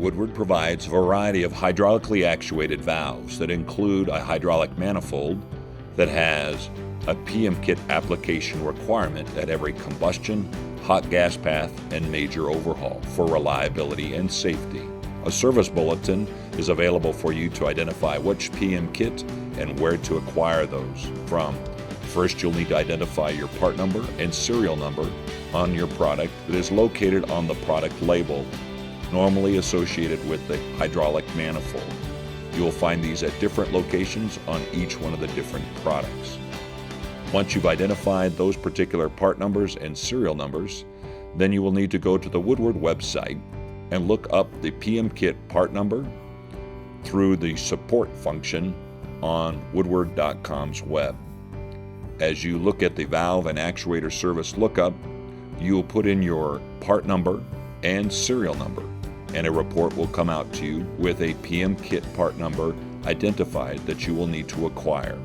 Woodward provides a variety of hydraulically actuated valves that include a hydraulic manifold that has a PM kit application requirement at every combustion, hot gas path, and major overhaul for reliability and safety. A service bulletin is available for you to identify which PM kit and where to acquire those from. First, you'll need to identify your part number and serial number on your product that is located on the product label, normally associated with the hydraulic manifold. You will find these at different locations on each one of the different products. Once you've identified those particular part numbers and serial numbers, then you will need to go to the Woodward website and look up the PM kit part number through the support function on woodward.com's web. As you look at the valve and actuator service lookup, you will put in your part number and serial number, and a report will come out to you with a PM kit part number identified that you will need to acquire.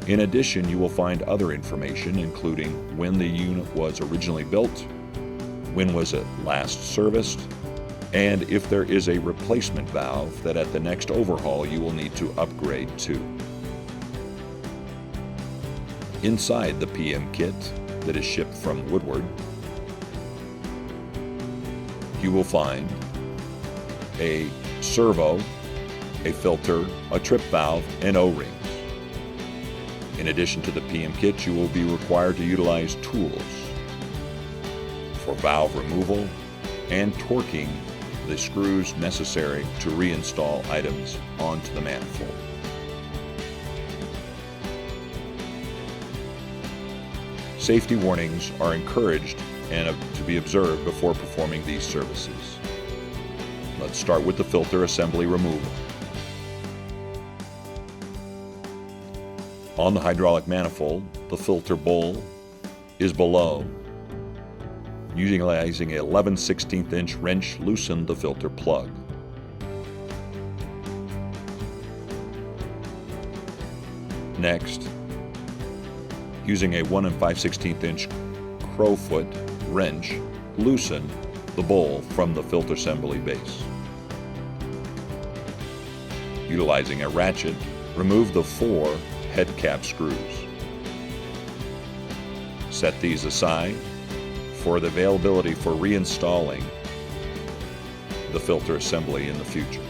In addition, you will find other information, including when the unit was originally built, when was it last serviced, and if there is a replacement valve that at the next overhaul you will need to upgrade to. Inside the PM kit that is shipped from Woodward, you will find a servo, a filter, a trip valve, and O-rings. In addition to the PM kit, you will be required to utilize tools for valve removal and torquing the screws necessary to reinstall items onto the manifold. Safety warnings are encouraged and to be observed before performing these services. Let's start with the filter assembly removal. On the hydraulic manifold, the filter bowl is below. Utilizing a 11/16 inch wrench, loosen the filter plug. Next, using a 1 5/16 inch crowfoot wrench, loosen the bowl from the filter assembly base. Utilizing a ratchet, remove the 4 head cap screws. Set these aside for the availability for reinstalling the filter assembly in the future.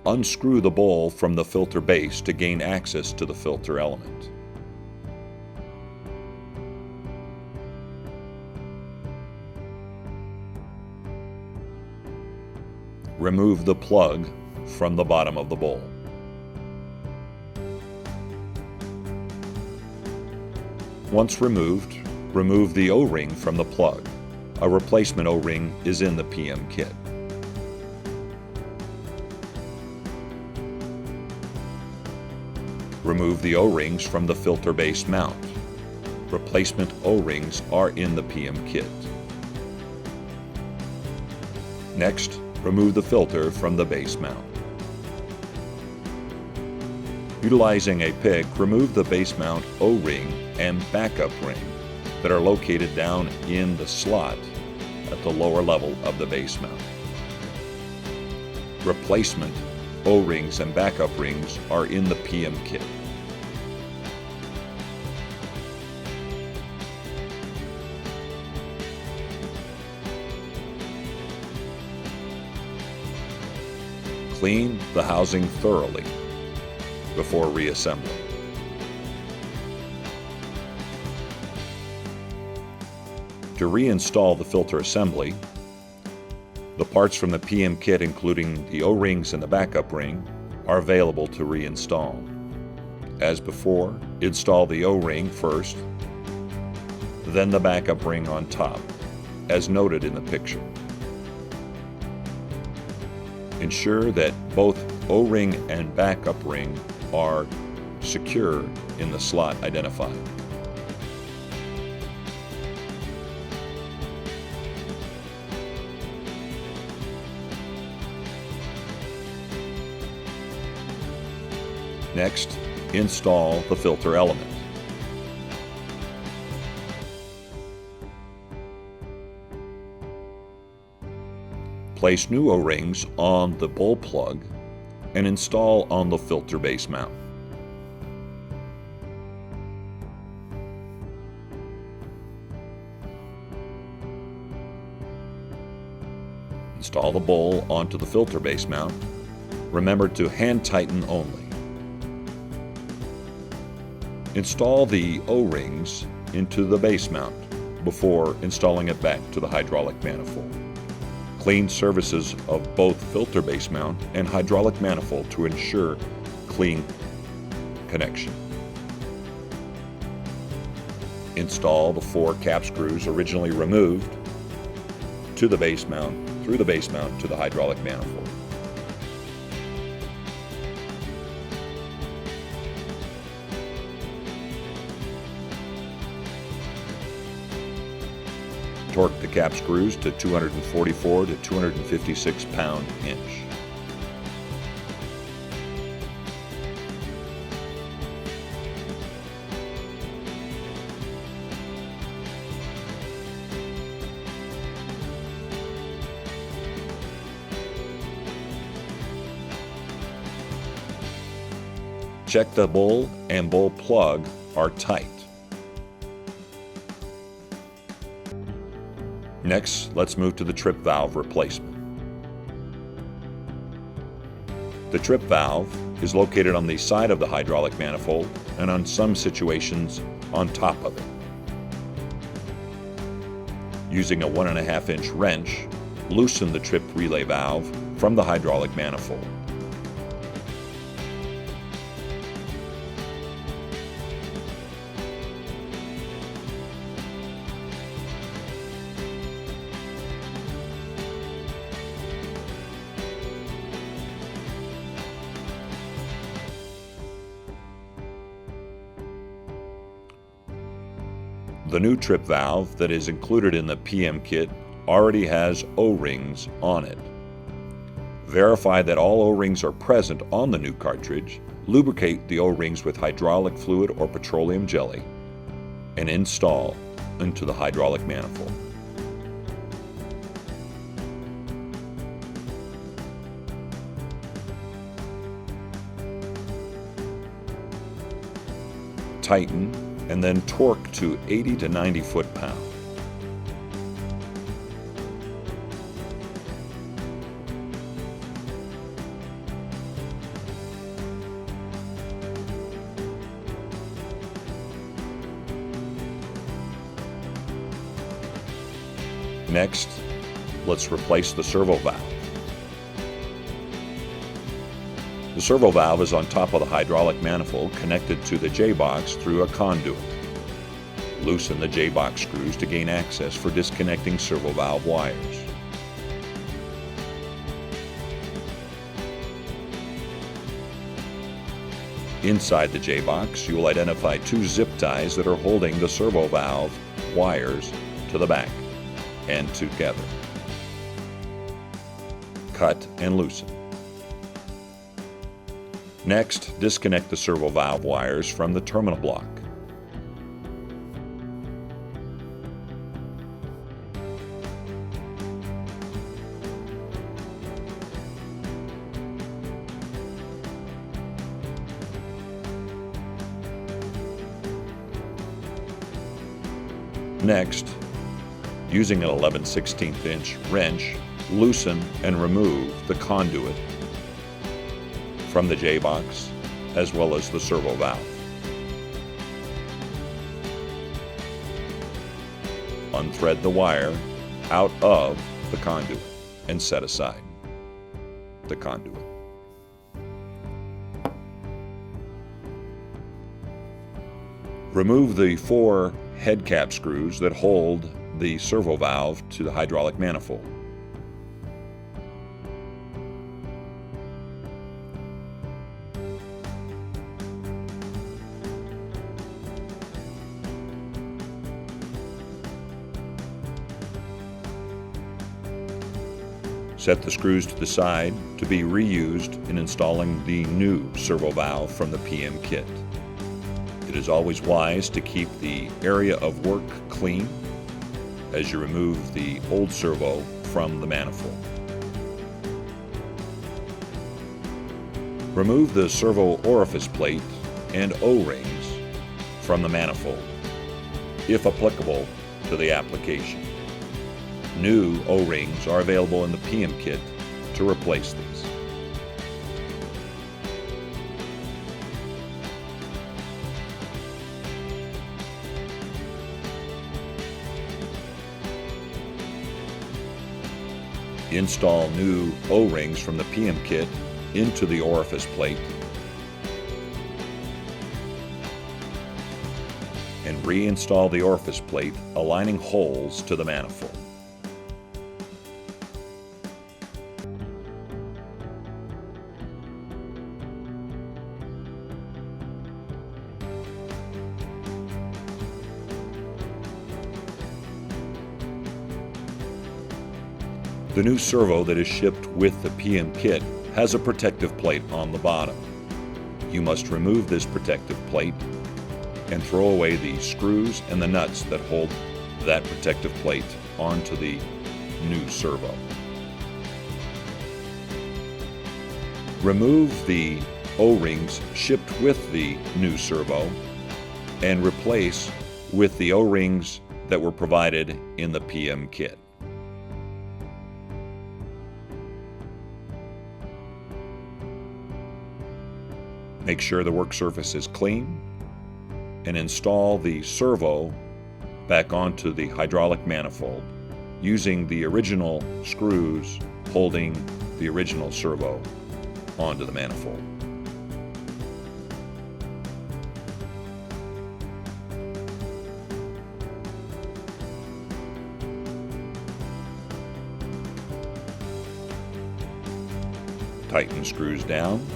Unscrew the bowl from the filter base to gain access to the filter element. Remove the plug from the bottom of the bowl. Once removed, remove the O-ring from the plug. A replacement O-ring is in the PM kit. Remove the O-rings from the filter base mount. Replacement O-rings are in the PM kit. Next, remove the filter from the base mount. Utilizing a pick, remove the base mount O-ring and backup ring that are located down in the slot at the lower level of the base mount. Replacement O-rings and backup rings are in the PM kit. Clean the housing thoroughly before reassembling. To reinstall the filter assembly, the parts from the PM kit, including the O-rings and the backup ring, are available to reinstall. As before, install the O-ring first, then the backup ring on top, as noted in the picture. Ensure that both O-ring and backup ring are secure in the slot identified. Next, install the filter element. Place new O-rings on the bowl plug and install on the filter base mount. Install the bowl onto the filter base mount. Remember to hand tighten only. Install the O-rings into the base mount before installing it back to the hydraulic manifold. Clean surfaces of both filter base mount and hydraulic manifold to ensure clean connection. Install the 4 cap screws originally removed to the base mount, through the base mount to the hydraulic manifold. Torque the cap screws to 244 to 256 pound-inch. Check the bowl and bowl plug are tight. Next, let's move to the trip valve replacement. The trip valve is located on the side of the hydraulic manifold and on some situations on top of it. Using a 1.5-inch wrench, loosen the trip relay valve from the hydraulic manifold. The new trip valve that is included in the PM kit already has O-rings on it. Verify that all O-rings are present on the new cartridge, lubricate the O-rings with hydraulic fluid or petroleum jelly, and install into the hydraulic manifold. Tighten and then torque to 80 to 90 foot-pound. Next, let's replace the servo valve. The servo valve is on top of the hydraulic manifold connected to the J-box through a conduit. Loosen the J-box screws to gain access for disconnecting servo valve wires. Inside the J-box, you will identify 2 zip ties that are holding the servo valve wires to the back and together. Cut and loosen. Next, disconnect the servo valve wires from the terminal block. Next, using an 11/16" wrench, loosen and remove the conduit from the J-box as well as the servo valve. Unthread the wire out of the conduit and set aside the conduit. Remove the 4 head cap screws that hold the servo valve to the hydraulic manifold. Set the screws to the side to be reused in installing the new servo valve from the PM kit. It is always wise to keep the area of work clean as you remove the old servo from the manifold. Remove the servo orifice plate and O-rings from the manifold, if applicable to the application. New O-rings are available in the PM kit to replace these. Install new O-rings from the PM kit into the orifice plate and reinstall the orifice plate, aligning holes to the manifold. The new servo that is shipped with the PM kit has a protective plate on the bottom. You must remove this protective plate and throw away the screws and the nuts that hold that protective plate onto the new servo. Remove the O-rings shipped with the new servo and replace with the O-rings that were provided in the PM kit. Make sure the work surface is clean and install the servo back onto the hydraulic manifold using the original screws holding the original servo onto the manifold. Tighten screws down.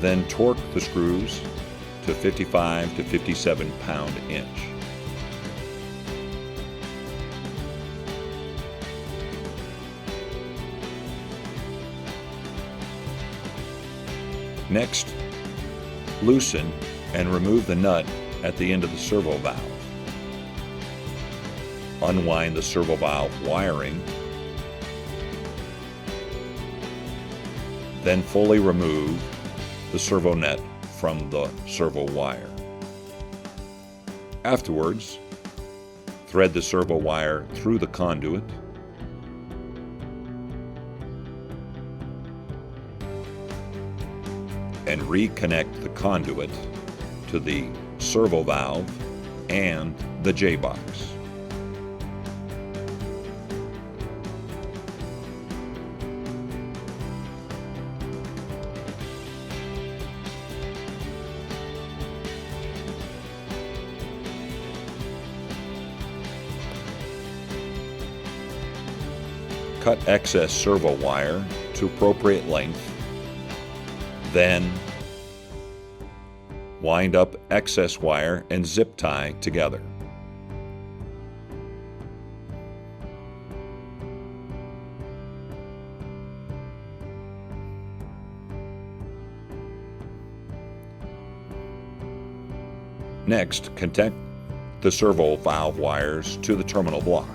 Then torque the screws to 55 to 57 pound-inch. Next, loosen and remove the nut at the end of the servo valve. Unwind the servo valve wiring, then fully remove the servo net from the servo wire. Afterwards, thread the servo wire through the conduit and reconnect the conduit to the servo valve and the J-box. Cut excess servo wire to appropriate length, then wind up excess wire and zip tie together. Next, connect the servo valve wires to the terminal block.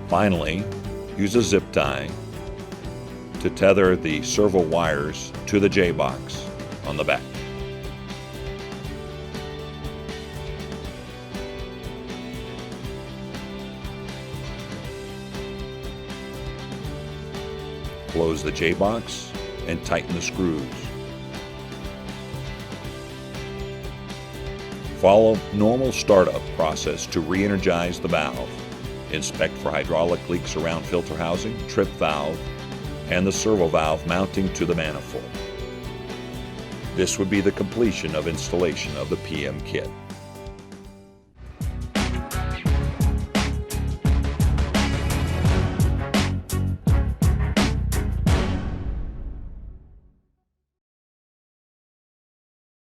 Finally, use a zip tie to tether the servo wires to the J-box on the back. Close the J-box and tighten the screws. Follow normal startup process to re-energize the valve. Inspect for hydraulic leaks around filter housing, trip valve, and the servo valve mounting to the manifold. This would be the completion of installation of the PM kit.